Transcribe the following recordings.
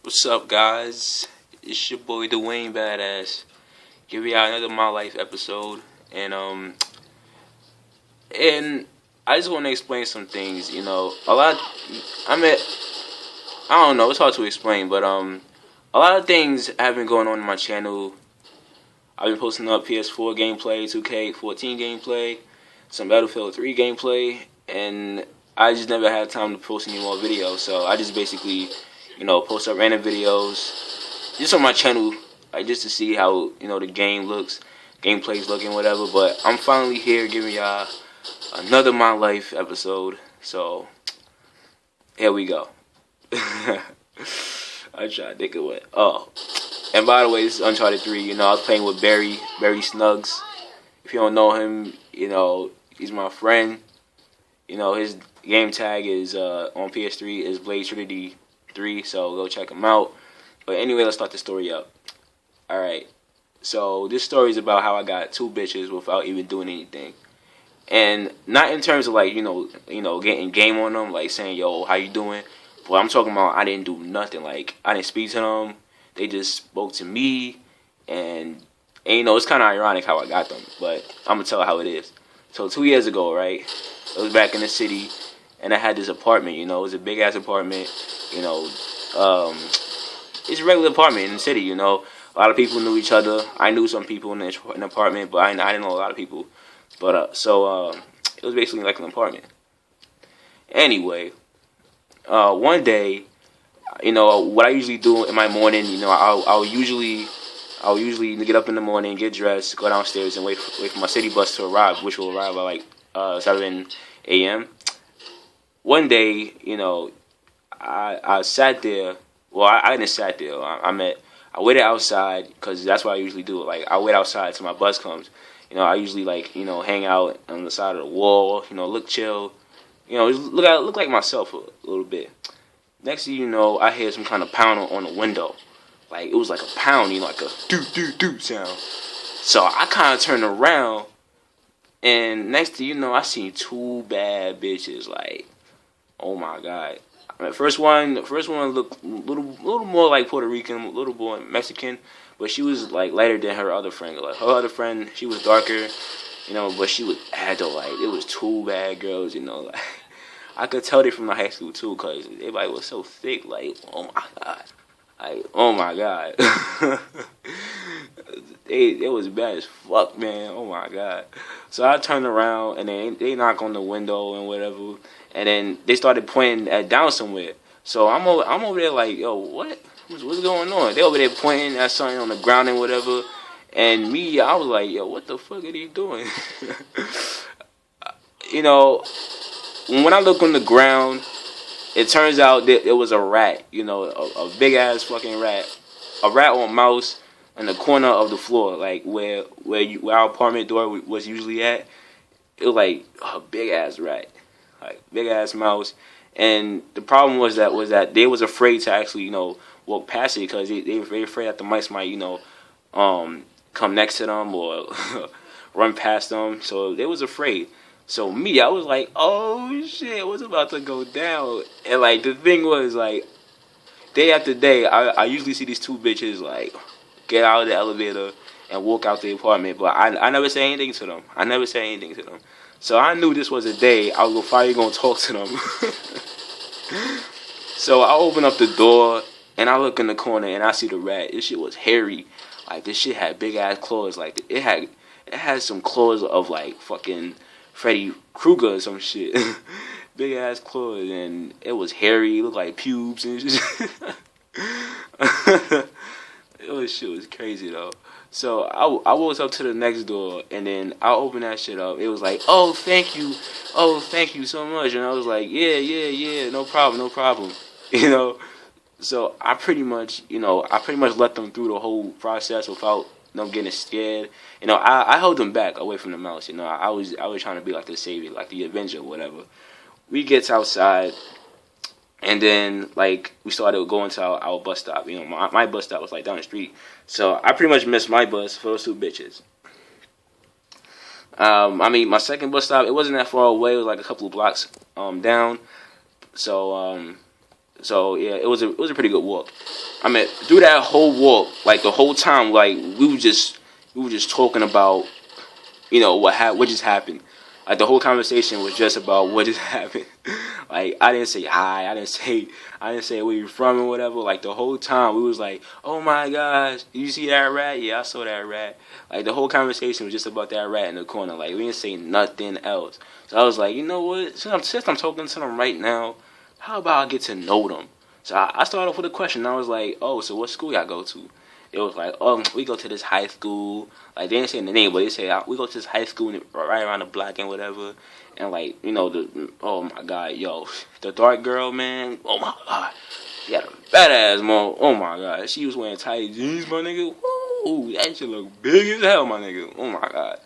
What's up, guys? It's your boy Dwayne Badass. Giving y'all another My Life episode, and I just want to explain some things. A lot. I mean, I don't know. It's hard to explain, but a lot of things have been going on in my channel. I've been posting up PS4 gameplay, 2K14 gameplay, some Battlefield 3 gameplay, and I just never had time to post any more videos. So I just basically, post up random videos just on my channel, like just to see how the game looks, gameplay's looking, whatever. But I'm finally here giving y'all another My Life episode. So here we go. I try to think of what. Oh, and by the way, this is Uncharted 3. I was playing with Barry Snuggs. If you don't know him, he's my friend. His game tag is on PS3 is Blade Trinity 3, so go check him out. But anyway, let's start the story up. Alright, so this story is about how I got 2 bitches without even doing anything. And not in terms of like, getting game on them, like saying, yo, how you doing? But I'm talking about I didn't do nothing. Like, I didn't speak to them. They just spoke to me. And it's kind of ironic how I got them. But I'm going to tell how it is. So 2 years ago, right, I was back in the city. And I had this apartment, it was a big-ass apartment. It's a regular apartment in the city, A lot of people knew each other. I knew some people in the apartment, but I didn't know a lot of people. But, it was basically like an apartment. Anyway, one day, what I usually do in my morning, I'll usually get up in the morning, get dressed, go downstairs, and wait for my city bus to arrive, which will arrive by 7 a.m. One day, I sat there. Well, I didn't sat there. I waited outside because that's what I usually do. Like, I wait outside till my bus comes. I usually hang out on the side of the wall. Look chill. Look like myself a little bit. Next thing you know, I hear some kind of pound on the window. Like, it was like a pound, like a do sound. So I kind of turned around, and next thing you know, I seen 2 bad bitches. Like, oh my god. First one looked a little more like Puerto Rican, a little more Mexican, but she was like lighter than her other friend. Like, her other friend, she was darker, but she was bad though. Like, it was 2 bad girls, like, I could tell they from the high school too, cause everybody was so thick. Like, oh my god, it was bad as fuck, man. Oh my god. So I turned around and then they knock on the window and whatever. And then they started pointing at down somewhere. So I'm over there like, yo, what's going on? They over there pointing at something on the ground and whatever. And me, I was like, yo, what the fuck are they doing? When I look on the ground, it turns out that it was a rat. A big ass fucking rat, a rat or a mouse in the corner of the floor, like where our apartment door was usually at. It was like a big ass rat. Like, big ass mouse. And the problem was that they was afraid to actually walk past it because they were afraid that the mice might come next to them or run past them. So they was afraid. So me, I was like, oh shit, what's about to go down? And like, the thing was, like, day after day, I usually see these 2 bitches like get out of the elevator and walk out the apartment, but I never say anything to them. So I knew this was a day I was finally gonna talk to them. So I open up the door and I look in the corner and I see the rat. This shit was hairy. Like, this shit had big ass claws. Like, it had some claws of like fucking Freddy Krueger or some shit. Big ass claws, and it was hairy. It looked like pubes and shit. Shit was crazy though. So I walked up to the next door, and then I opened that shit up. It was like, oh, thank you so much. And I was like, yeah, no problem. So I pretty much let them through the whole process without them getting scared. I held them back away from the mouse. I was trying to be like the savior, like the Avenger, whatever. We gets outside. And then, like, we started going to our bus stop. My bus stop was, like, down the street. So I pretty much missed my bus for those 2 bitches. My second bus stop, it wasn't that far away. It was, like, a couple of blocks down. So yeah, it was a pretty good walk. I mean, through that whole walk, like the whole time, like we were just talking about, what just happened. Like the whole conversation was just about what just happened. Like I didn't say hi, I didn't say where you from or whatever. Like the whole time we was like, oh my gosh, you see that rat? Yeah, I saw that rat. Like the whole conversation was just about that rat in the corner. Like we didn't say nothing else. So I was like, you know what? Since I'm talking to them right now, how about I get to know them? So I started off with a question. I was like, oh, so what school y'all go to? It was like, we go to this high school. Like, they didn't say the name, but they say, we go to this high school right around the block and whatever. And, like, oh, my God, yo, the dark girl, man, oh, my God. She had a fat ass, mom. Oh, my God. She was wearing tight jeans, my nigga. Woo, that shit look big as hell, my nigga. Oh, my God.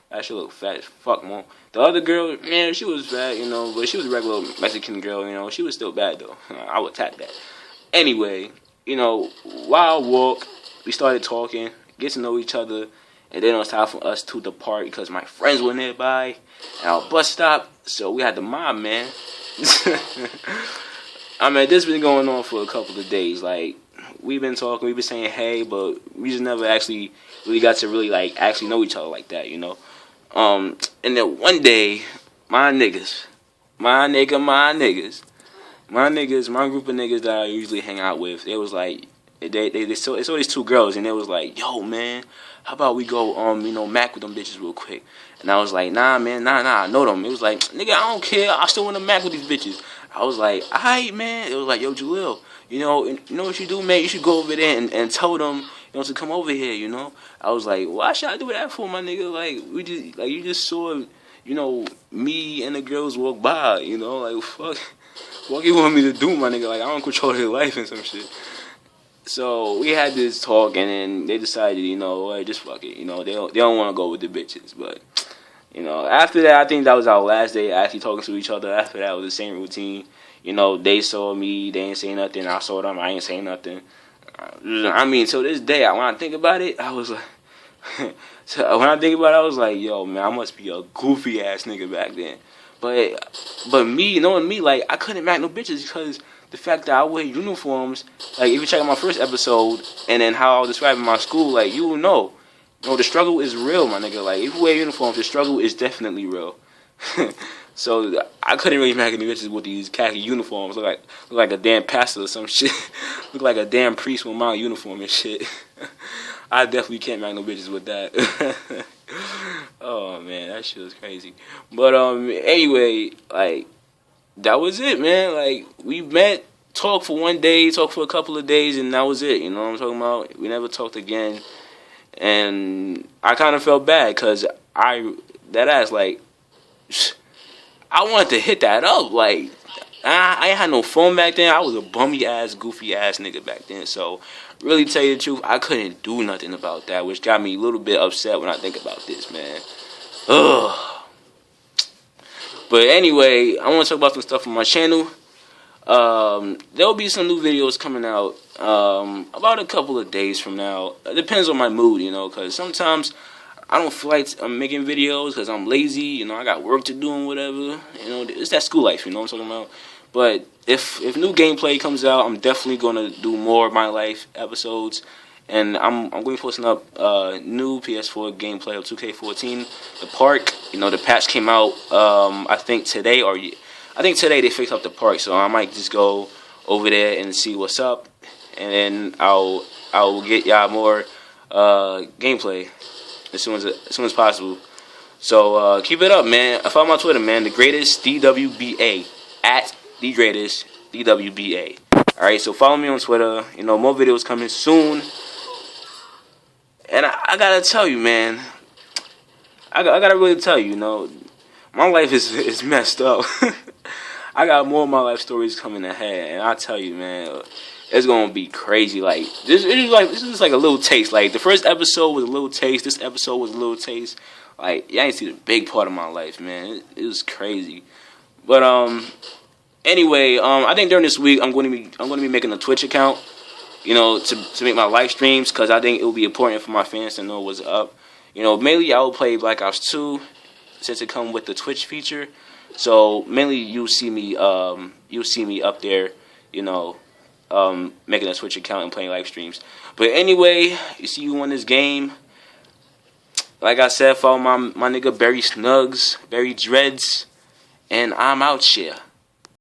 That shit look fat as fuck, mom. The other girl, man, she was fat, but she was a regular Mexican girl, She was still bad, though. I would tap that. Anyway, while I walk, we started talking, get to know each other, and then it was time for us to depart because my friends were nearby at our bus stop, so we had the mob, man. I mean, this been going on for a couple of days. Like, we've been talking, we've been saying hey, but we just never actually really got to really, like, actually know each other like that, And then one day, my niggas, my group of niggas that I usually hang out with, they was like, they saw these two girls, and they was like, yo, man, how about we go, mac with them bitches real quick? And I was like, nah, man, nah, I know them. It was like, nigga, I don't care. I still want to mac with these bitches. I was like, all right, man. It was like, yo, Jalil, you know what you do, man? You should go over there and tell them, to come over here, I was like, why should I do that for, my nigga? Like, you just saw, me and the girls walk by, like, fuck. What you want me to do, my nigga? Like, I don't control their life and some shit. So we had this talk, and then they decided, just fuck it. They don't want to go with the bitches. But, after that, I think that was our last day actually talking to each other. After that, it was the same routine. They saw me, they ain't say nothing. I saw them, I ain't saying nothing. I mean, to this day, when I think about it, I was like, I was like, yo, man, I must be a goofy ass nigga back then. But me, knowing me, like, I couldn't mac no bitches because the fact that I wear uniforms, like, if you check out my first episode and then how I was describing my school, like, you will know. The struggle is real, my nigga. Like, if you wear uniforms, the struggle is definitely real. So, I couldn't really mac any bitches with these khaki uniforms. Look like a damn pastor or some shit. Look like a damn priest with my uniform and shit. I definitely can't mac no bitches with that. Oh, man, that shit was crazy. But, anyway, like, that was it, man. Like, we met, talked for one day, talked for a couple of days, and that was it. You know what I'm talking about? We never talked again. And I kind of felt bad because I wanted to hit that up. Like, I ain't had no phone back then. I was a bummy-ass, goofy-ass nigga back then. So, really tell you the truth, I couldn't do nothing about that, which got me a little bit upset when I think about this, man. Ugh. But anyway, I want to talk about some stuff on my channel. There'll be some new videos coming out about a couple of days from now. It depends on my mood, because sometimes I don't feel like I'm making videos because I'm lazy. I got work to do and whatever. It's that school life, you know what I'm talking about? But if new gameplay comes out, I'm definitely going to do more of my life episodes. And I'm going to be posting up new PS4 gameplay of 2K14. The park, the patch came out, I think today they fixed up the park, so I might just go over there and see what's up, and then I'll get y'all more gameplay as soon as possible. So keep it up, man. I follow my Twitter, man. The greatest DWBA at the greatest DWBA. All right, so follow me on Twitter. More videos coming soon. And I gotta tell you, man. I gotta really tell you, my life is messed up. I got more of my life stories coming ahead, and I tell you, man, it's gonna be crazy. Like this is like a little taste. Like the first episode was a little taste. This episode was a little taste. Like y'all ain't see the big part of my life, man. It was crazy. But anyway, I think during this week I'm going to be making a Twitch account. To make my live streams, because I think it will be important for my fans to know what's up. Mainly I will play Black Ops 2 since it comes with the Twitch feature. So mainly you'll see me up there, making a Twitch account and playing live streams. But anyway, you see you on this game. Like I said, follow my nigga Barry Snugs, Barry Dreads, and I'm out here.